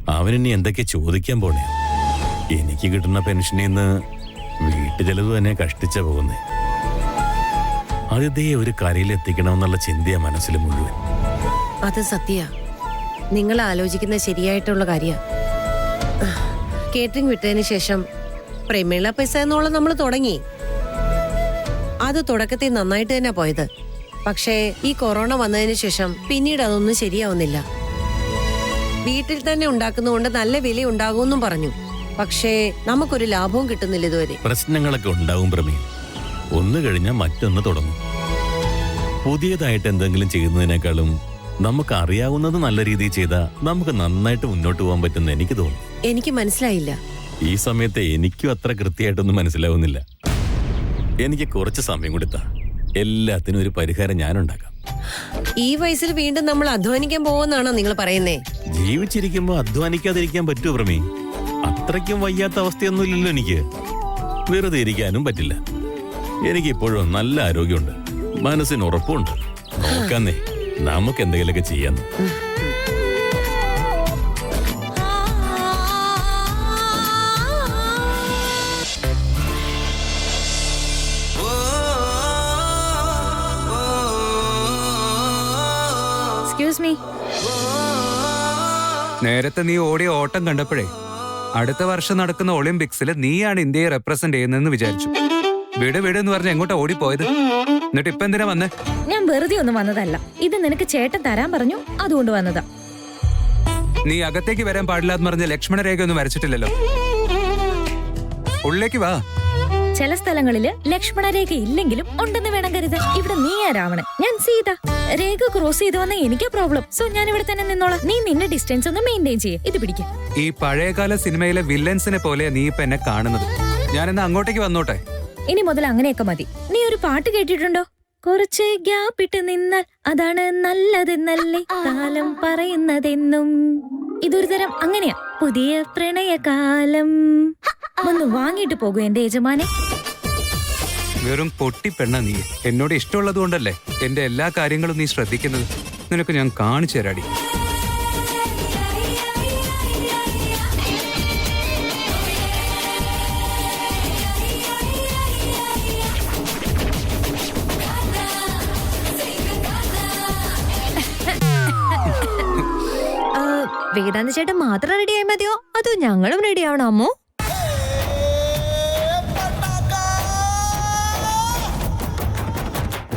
അവനിനി എന്തൊക്കെ ചോദിക്കാൻ പോണേ? എനിക്ക് കിട്ടുന്ന പെൻഷനിൽ നിന്ന് വീട്ടു ചെലവ് തന്നെ കഷ്ടിച്ച പോകുന്നേ. ആദ്യത്തെ ഒരു കരയിലെത്തിക്കണമെന്നുള്ള ചിന്തയാ മനസ്സിൽ മുഴുവൻ. അത് സത്യ, നിങ്ങൾ ആലോചിക്കുന്ന ശരിയായിട്ടുള്ള കാര്യ. കേറ്ററിംഗ് വിട്ടതിന് ശേഷം പ്രേമേള പൈസ എന്നോളം നമ്മൾ തുടങ്ങി. അത് തുടക്കത്തിൽ നന്നായിട്ട് തന്നെ പോയത്. പക്ഷേ ഈ കൊറോണ വന്നതിന് ശേഷം പിന്നീട് അതൊന്നും ശരിയാവുന്നില്ല. വീട്ടിൽ തന്നെ ഉണ്ടാക്കുന്നതുകൊണ്ട് നല്ല വില ഉണ്ടാകുമെന്നും പറഞ്ഞു. പക്ഷേ നമുക്കൊരു ലാഭവും കിട്ടുന്നില്ല ഇതുവരെ. പ്രശ്നങ്ങളൊക്കെ ഉണ്ടാവും പ്രമീ. ഒന്ന് കഴിഞ്ഞാൽ മറ്റൊന്ന് തുടങ്ങും. പുതിയതായിട്ട് എന്തെങ്കിലും ചെയ്യുന്നതിനേക്കാളും നമുക്ക് അറിയാവുന്നത് നല്ല രീതിയിൽ ചെയ്താൽ നമുക്ക് നന്നായിട്ട് മുന്നോട്ട് പോകാൻ പറ്റുന്ന എനിക്ക് തോന്നുന്നു. എനിക്ക് മനസ്സിലായില്ല. ഈ സമയത്ത് എനിക്കും അത്ര കൃത്യമായിട്ടൊന്നും മനസ്സിലാവുന്നില്ല. എനിക്ക് കുറച്ച് സമയം കൊടുത്താ എല്ലാത്തിനും ഒരു പരിഹാരം ഞാനുണ്ടാക്കാം. ഈ വയസ്സിൽ വീണ്ടും നമ്മൾ അധ്വാനിക്കാൻ പോകുമെന്നാണോ നിങ്ങൾ പറയുന്നേ? ജീവിച്ചിരിക്കുമ്പോ അധ്വാനിക്കാതിരിക്കാൻ പറ്റുമോ പ്രമീ? അത്രയ്ക്കും വയ്യാത്ത അവസ്ഥയൊന്നും ഇല്ലല്ലോ എനിക്ക്. വെറുതെ ഇരിക്കാനും പറ്റില്ല. എനിക്കിപ്പോഴും നല്ല ആരോഗ്യമുണ്ട്, മനസ്സിന് ഉറപ്പുണ്ട്. നോക്കാന്നേ, നമുക്ക് എന്തെങ്കിലുമൊക്കെ ചെയ്യാന്ന്. നേരത്തെ നീ ഓടിയ ഓട്ടം കണ്ടപ്പോഴേ അടുത്ത വർഷം നടക്കുന്ന ഒളിമ്പിക്സിൽ നീയാണ് ഇന്ത്യയെ റെപ്രസെന്റ് ചെയ്യുന്നതെന്ന് വിചാരിച്ചു. വിട് വിട് എന്ന് പറഞ്ഞ് എങ്ങോട്ടാ ഓടിപ്പോയത്? എന്നിട്ട് ഇപ്പൊ എന്തിനാ വന്നേ? ഞാൻ വെറുതെ ഒന്നും വന്നതല്ല. ഇത് നിനക്ക് ചേട്ടൻ തരാൻ പറഞ്ഞു, അതുകൊണ്ട് വന്നതാ. നീ അകത്തേക്ക് വരാൻ പാടില്ല എന്ന് പറഞ്ഞ ലക്ഷ്മണരേഖ ഒന്നും വരച്ചിട്ടില്ലല്ലോ. ഉള്ളിലേക്ക് വാ. ചില സ്ഥലങ്ങളില് ലക്ഷ്മണരേഖ ഇല്ലെങ്കിലും ഉണ്ടെന്ന് വേണം കരുതാൻ. ഇവിടെ നീയാ രാവണൻ, ഞാൻ സീത. രേഖ ക്രോസ് ചെയ്ത് വന്ന എനിക്കാ പ്രോബ്ലം. സോ ഞാൻ ഇവിടെ തന്നെ നിന്നോളാം. നീ നിന്റെ ഡിസ്റ്റൻസ് ഒന്ന് മെയിൻറ്റെയിൻ ചെയ്യേ. ഇത് പിടിക്കും. ഈ പഴയകാല സിനിമയിലെ വില്ലൻസിനെ പോലെ നീ ഇപ്പൊ എന്നെ കാണുന്നത്. ഞാനെന്നാ അങ്ങോട്ടേക്ക് വന്നോട്ടെ? ഇനി മുതൽ അങ്ങനെയൊക്കെ മതി. നീ ഒരു പാട്ട് കേട്ടിട്ടുണ്ടോ? കുറച്ച് ഗ്യാപ്പിട്ട് നിന്നാൽ അതാണ് നല്ലതെന്നല്ലേ കാലം പറയുന്നതെന്നും. ഇതൊരു തരം അങ്ങനെയാ. പുതിയ പ്രണയകാലം ഒന്ന് വാങ്ങിട്ട് പോകൂ എന്റെ യജമാനെ. വെറും പൊട്ടിപ്പെണ്ണ നീ. എന്നോട് ഇഷ്ടമുള്ളത് കൊണ്ടല്ലേ എന്റെ എല്ലാ കാര്യങ്ങളും നീ ശ്രദ്ധിക്കുന്നത്. നിനക്ക് ഞാൻ കാണിച്ചു തരാടി. വേദാന്ത ചേട്ടൻ മാത്രം റെഡിയായി മതിയോ അതോ ഞങ്ങളും റെഡി ആവണോ അമ്മോ?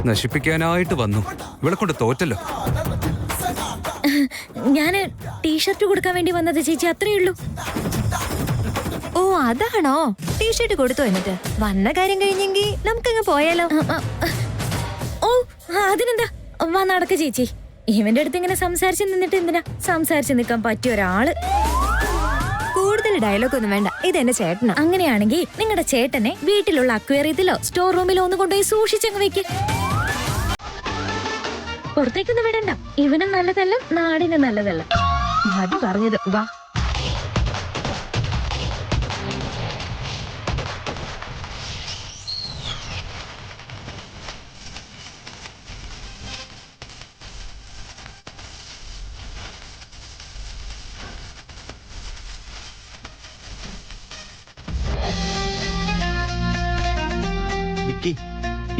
നശിപ്പിക്കാനായിട്ട് വന്നു. ഇവളെ കൊണ്ട് തോറ്റല്ലോ. ഞാന് ടീഷർട്ട് കൊടുക്കാൻ വേണ്ടി വന്നത് ചേച്ചി, അത്രേ ഉള്ളൂ. ഓ അതാണോ? ടീഷർട്ട് കൊടുത്തോ? എന്നിട്ട് വന്ന കാര്യം കഴിഞ്ഞെങ്കിൽ നമുക്കങ്ങ് പോയാലോ? ഓ അതിനെന്താ, വാ നടക്ക ചേച്ചി. ഇവന്റെ അടുത്ത് ഇങ്ങനെ സംസാരിച്ച് നിന്നിട്ട് എന്തിനാ? സംസാരിച്ച് നിൽക്കാൻ പറ്റിയ ഒരാള്. കൂടുതൽ ഡയലോഗ് ഒന്നും വേണ്ട, ഇതെന്റെ ചേട്ടനാ. അങ്ങനെയാണെങ്കിൽ നിങ്ങളുടെ ചേട്ടനെ വീട്ടിലുള്ള അക്വേറിയത്തിലോ സ്റ്റോർ റൂമിലോ ഒന്ന് കൊണ്ടുപോയി സൂക്ഷിച്ചങ്ങ് വെക്ക്. പുറത്തേക്കൊന്നും വിടണ്ട. ഇവനും നല്ലതല്ല, നാടിനും നല്ലതല്ല. അത് പറഞ്ഞത്. വാ.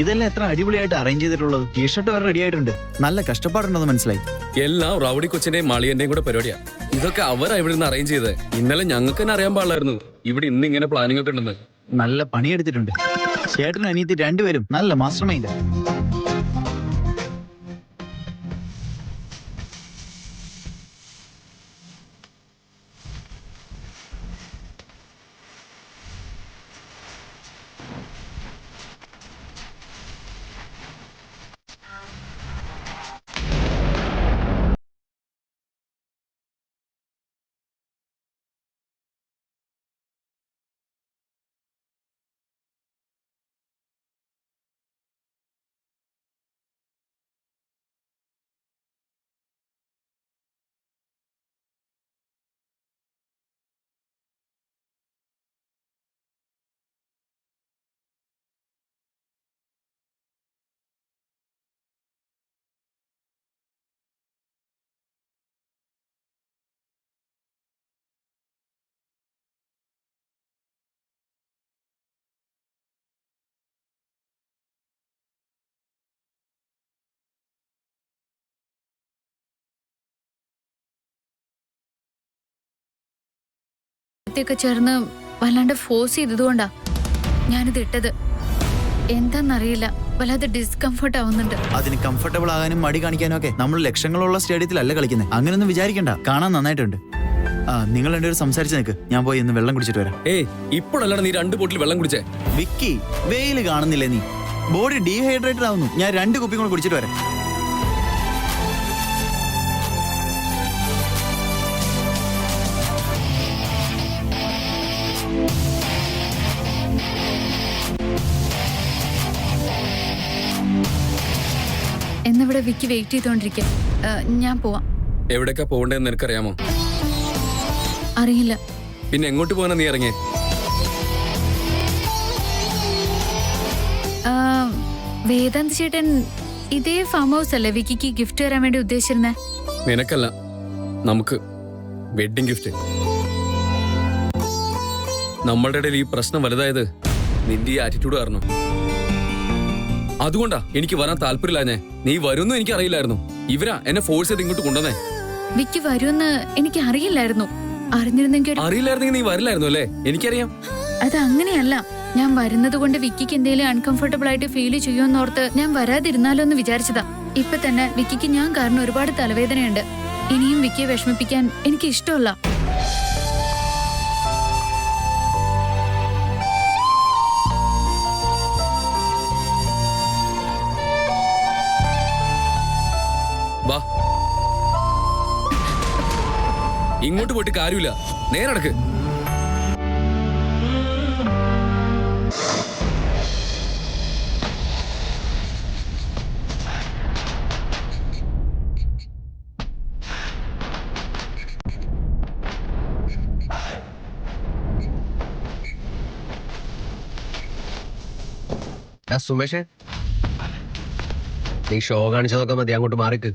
ഇതെല്ലാം എത്ര അടിപൊളിയായിട്ട് അറേഞ്ച് ചെയ്തിട്ടുള്ളത്. ടീഷർട്ട് വരെ റെഡി ആയിട്ടുണ്ട്. നല്ല കഷ്ടപ്പാടുണ്ടെന്ന് മനസ്സിലായി. എല്ലാം റൗഡി കൊച്ചിന്റെയും മാളിയന്റെയും കൂടെ പരിപാടിയാ. ഇതൊക്കെ അവരാ ഇവിടെ നിന്ന് അറേഞ്ച് ചെയ്തത്. ഇന്നലെ ഞങ്ങൾക്ക് തന്നെ അറിയാൻ പാടില്ലായിരുന്നു ഇവിടെ ഇന്ന് ഇങ്ങനെ പ്ലാനിങ് ഒക്കെ ഉണ്ടെന്ന്. നല്ല പണിയെടുത്തിട്ടുണ്ട്. ചേട്ടനും അനിയത്തി രണ്ടുപേരും നല്ല മാസ്റ്റർ മൈൻഡ്. നേരത്തെയൊക്കെ ചേർന്ന് വല്ലാണ്ട് ഫോഴ്സ് ചെയ്തതുകൊണ്ടാ ഞാനിത് ഇട്ടത്. എന്താന്നറിയില്ല, വല്ലാതെ ഡിസ്കംഫർട്ട് ആവുന്നുണ്ട്. അതിന് കംഫർട്ടബിൾ ആകാനും മടി കാണിക്കാനും ഒക്കെ നമ്മൾ ലക്ഷങ്ങളുള്ള സ്റ്റേഡിയത്തിലല്ല കളിക്കുന്നത്. അങ്ങനെയൊന്നും വിചാരിക്കണ്ട, കാണാൻ നന്നായിട്ടുണ്ട്. നിങ്ങൾ രണ്ടുപേരും സംസാരിച്ച് നിൽക്ക്, ഞാൻ പോയി ഇന്ന് വെള്ളം കുടിച്ചിട്ട് വരാം. ഇപ്പോഴല്ലാണ്ട് നീ 2 ബോട്ടിൽ വെള്ളം കുടിച്ചേ. വിക്കി, വെയിൽ കാണുന്നില്ലേ നീ? ബോഡി ഡീഹൈഡ്രേറ്റഡ് ആവുന്നു. ഞാൻ 2 കുപ്പി കൂടെ കുടിച്ചിട്ട് വരാം. എന്നിവിടെ വിക്കി വെയിറ്റ് ചെയ്തോണ്ടിരിക്കാം. ഞാൻ പോവാം. എവിടേക്കാ പോകണ്ടേന്ന് നിനക്കറിയാമോ? അറിയില്ല. പിന്നെ എങ്ങോട്ട് പോകാനാ നീ ഇറങ്ങിയേ? വേദാന്ത് ചേട്ടൻ ഇതേ ഫാം ഹൗസ് അല്ലേ വിക്കിക്ക് ഗിഫ്റ്റ് തരാൻ വേണ്ടി ഉദ്ദേശിച്ചിരുന്നേ? നിനക്കല്ല, നമുക്ക് വെഡിങ് ഗിഫ്റ്റ്. നമ്മളുടെ ഇടയിൽ ഈ പ്രശ്നം വലുതായത് നിന്റെ ഈ ആറ്റിറ്റ്യൂഡ് കാരണം. അതുകൊണ്ടാ എനിക്ക് വരാൻ താല്പര്യമില്ലാഞ്ഞേ. നീ വരുമെന്ന് എനിക്ക് അറിയില്ലായിരുന്നു. ഇവരാ എന്നെ ഫോഴ്സ് ചെയ്ത് ഇങ്ങോട്ട് കൊണ്ടുവന്നേ. വിക്കി വരുമെന്ന് എനിക്ക് അറിയില്ലായിരുന്നു. അറിയില്ലായിരുന്നെങ്കിൽ നീ വരില്ലായിരുന്നു അല്ലേ? എനിക്കറിയാം. അത് അങ്ങനെയല്ല. ഞാൻ വരുന്നത് കൊണ്ട് വിക്കിക്ക് എന്തെങ്കിലും അൺകംഫർട്ടബിൾ ആയിട്ട് ഫീൽ ചെയ്യുമെന്നോർത്ത് ഞാൻ വരാതിരുന്നാലോ എന്ന് വിചാരിച്ചതാ. ഇപ്പൊ തന്നെ വിക്കിക്ക് ഞാൻ കാരണം ഒരുപാട് തലവേദനയുണ്ട്. ഇനിയും വിക്കിയെ വിഷമിപ്പിക്കാൻ എനിക്ക് ഇഷ്ടമല്ല. വാ, ഇങ്ങോട്ട് പോയിട്ട് കാര്യമില്ല, നേരെ നടക്ക്. സുമേഷ്, നീ ഷോ കാണിച്ചതൊക്കെ മതി, അങ്ങോട്ട് മാറിക്ക്.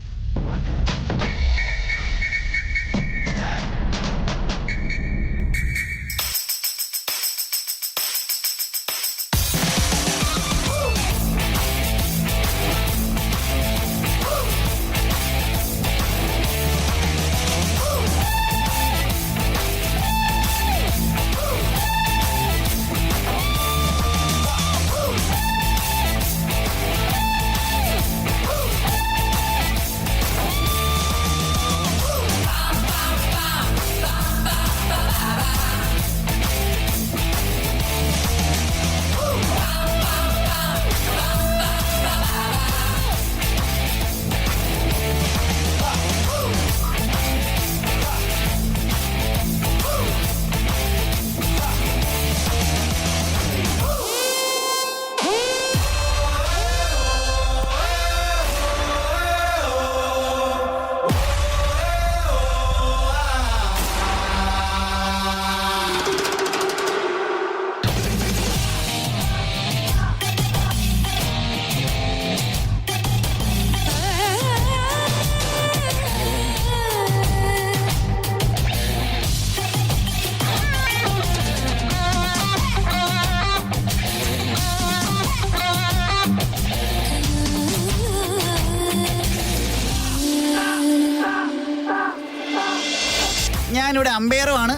ഞാനിവിടെ അമ്പയറുമാണ്,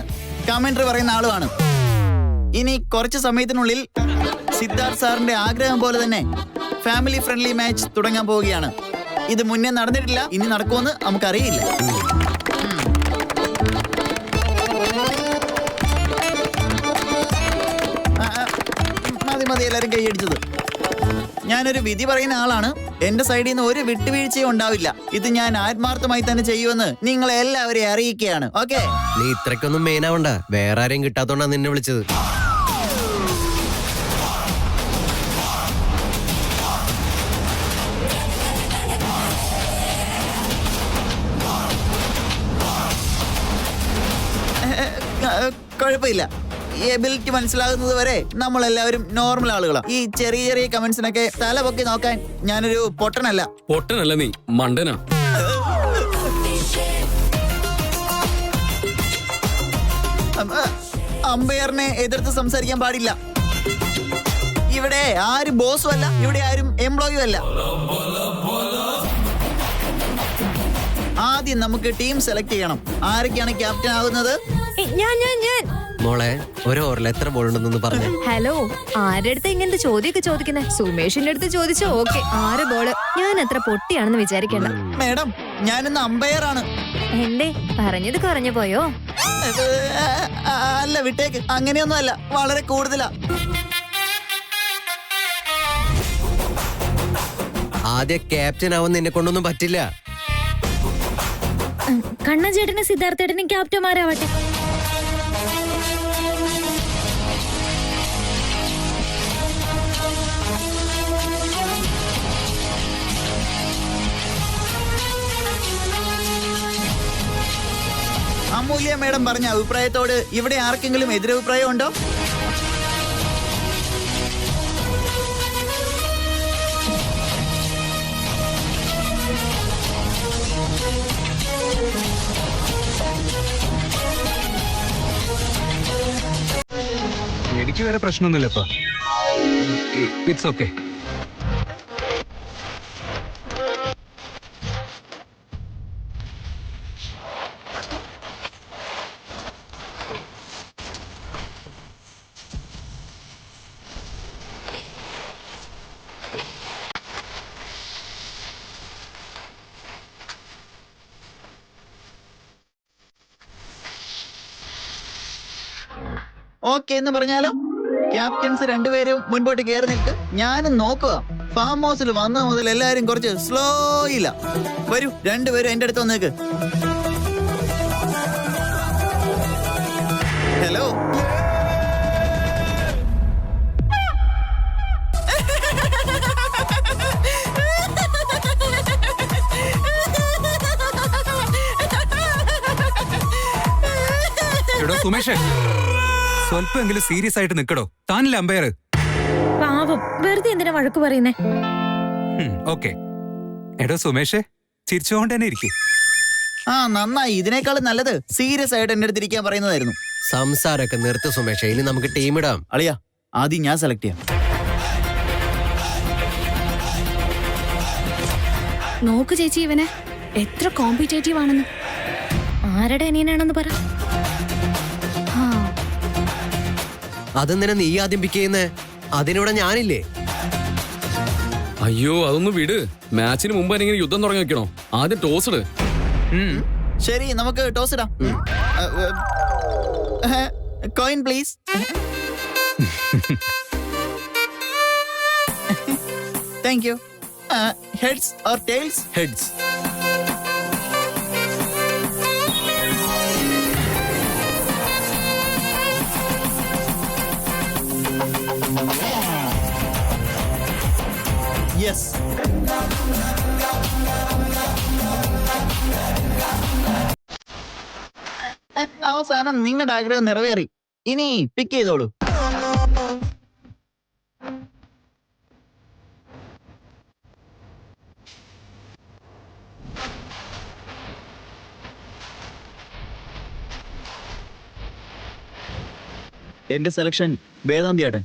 കമന്ററി പറയുന്ന ആളുമാണ്. ഇനി കുറച്ച് സമയത്തിനുള്ളിൽ സിദ്ധാർത്ഥ് സാറിന്റെ ആഗ്രഹം പോലെ തന്നെ ഫാമിലി ഫ്രണ്ട്ലി മാച്ച് തുടങ്ങാൻ പോവുകയാണ്. ഇത് മുന്നേ നടന്നിട്ടില്ല, ഇനി നടക്കുമെന്ന് നമുക്കറിയില്ല. മതി എല്ലാരും കൈയടിച്ചത്. ഞാനൊരു വിധി പറയുന്ന ആളാണ്. എന്റെ സൈഡിൽ നിന്ന് ഒരു വിട്ടുവീഴ്ചയും ഉണ്ടാവില്ല. ഇത് ഞാൻ ആത്മാർത്ഥമായി തന്നെ ചെയ്യുമെന്ന് നിങ്ങളെ എല്ലാവരെയും അറിയിക്കുകയാണ്. ഓക്കെ, നീ ഇത്രക്കൊന്നും മെയിൻ ആവണ്ട. വേറെ ആരെയും കിട്ടാത്തോണ്ടാ നിന്നെ വിളിച്ചത്. കുഴപ്പമില്ല. ഈ എബിലിറ്റി മനസ്സിലാകുന്നത് വരെ നമ്മളെല്ലാവരും നോർമൽ ആളുകളാണ്. ഈ ചെറിയ ചെറിയ കമന്റ്സിനൊക്കെ തല പൊക്കി നോക്കാൻ ഞാനൊരു പൊട്ടനല്ല. പൊട്ടനല്ല, നീ മണ്ടനാ. അമ്പയറിനെ എതിർത്ത് സംസാരിക്കാൻ പാടില്ല. ഇവിടെ ആരും ബോസും അല്ല, ഇവിടെ ആരും എംപ്ലോയിയും അല്ല. ആദ്യം നമുക്ക് ടീം സെലക്ട് ചെയ്യണം. ആരൊക്കെയാണ് ക്യാപ്റ്റൻ ആകുന്നത്? ഞാൻ മോളെ ഒരു ഓവറിൽ എത്ര ബോൾ ഉണ്ടെന്ന് പറഞ്ഞു. ഹലോ, ആരുടെ അടുത്ത് ഇങ്ങനത്തെ ചോദ്യമൊക്കെ ചോദിക്കുന്നേ? സുമേഷിന്റെ അടുത്ത് ചോദിച്ചോ. Okay, 6 ball. ഞാൻ അത്ര പൊട്ടിയാണെന്ന് വിചാരിക്കണ്ട. മാഡം, ഞാനിന്ന് അമ്പയർ ആണ്. എന്തേ പറഞ്ഞത് കുറഞ്ഞു പോയോ? അല്ല, വിട്ടേക്ക്. അങ്ങനെയൊന്നും അല്ല, വളരെ കൂടുതലാ. ആദ്യ ക്യാപ്റ്റൻ ആവാൻ നിന്നെ കൊണ്ടൊന്നും പറ്റില്ല. കണ്ണഞ്ചേട്ടനും സിദ്ധാർത്ഥേട്ടനും ക്യാപ്റ്റന്മാരാവട്ടെ. അമൂല്യ മേഡം പറഞ്ഞ അഭിപ്രായത്തോട് ഇവിടെ ആർക്കെങ്കിലും എതിരഭിപ്രായം ഉണ്ടോ? എനിക്ക് വേറെ പ്രശ്നമൊന്നുമില്ല ഇപ്പൊ. It's okay. ഓക്കെ എന്ന് പറഞ്ഞാലോ? ക്യാപ്റ്റൻസ് രണ്ടുപേരും മുൻപോട്ട് കയറി നിൽക്ക്. ഞാനും നോക്കുക. ഫാം ഹൗസിൽ വന്ന മുതൽ എല്ലാരും കുറച്ച് സ്ലോ ഇല്ല. വരൂ, രണ്ടുപേരും എന്റെ അടുത്ത് വന്നേക്ക്. ഹലോ, എടോ സുമേഷ്, സ്വല്പമെങ്കിലും സീരിയസ് ആയിട്ട് നിക്കടോ. താനല്ലേ അമ്പയർ? പാവം, വെറുതെ എന്തിനാ വഴക്ക് പറയുന്നേ? ഓക്കെ. എടോ സുമേഷ്, ചിരിച്ചുകൊണ്ട് തന്നെ ഇരിക്കും. നന്നായി. ഇതിനേക്കാളും നല്ലത് സീരിയസ് ആയിട്ട് എന്റെ അടുത്ത് ഇരിക്കാൻ പറയുന്നതായിരുന്നു. സംസാരമൊക്കെ നിർത്ത് സുമേഷ്. ഇനി നമുക്ക് ടീം ഇടാം. അളിയാ, ആദ്യം ഞാൻ സെലക്ട് ചെയ്യാം. നോക്ക് ചേച്ചി, ഇവനെ എത്ര കോമ്പറ്റേറ്റീവ് ആണെന്ന്. ആരുടെ അനിയനാണെന്ന് പറ. അതെന്തിനാ നീ ആദ്യം പിക്ക് ചെയ്യുന്നേ? അതിനിവിടെ ഞാനില്ലേ? അയ്യോ, അതൊന്ന് വിട്. മാച്ചിന് മുമ്പ് ഇങ്ങനെ യുദ്ധം തുടങ്ങി വെക്കണോ? ആദ്യം ടോസ് ഇട്. ശരി, നമുക്ക് ടോസ് ഇടാം. Coin please. Thank you. Heads or tails? Heads. Yes. അവസാനം നിങ്ങളുടെ ആഗ്രഹം നിറവേറി. ഇനി പിക്ക് ചെയ്തോളൂ. എന്റെ സെലക്ഷൻ വേദാന്തിയാട്ടെ.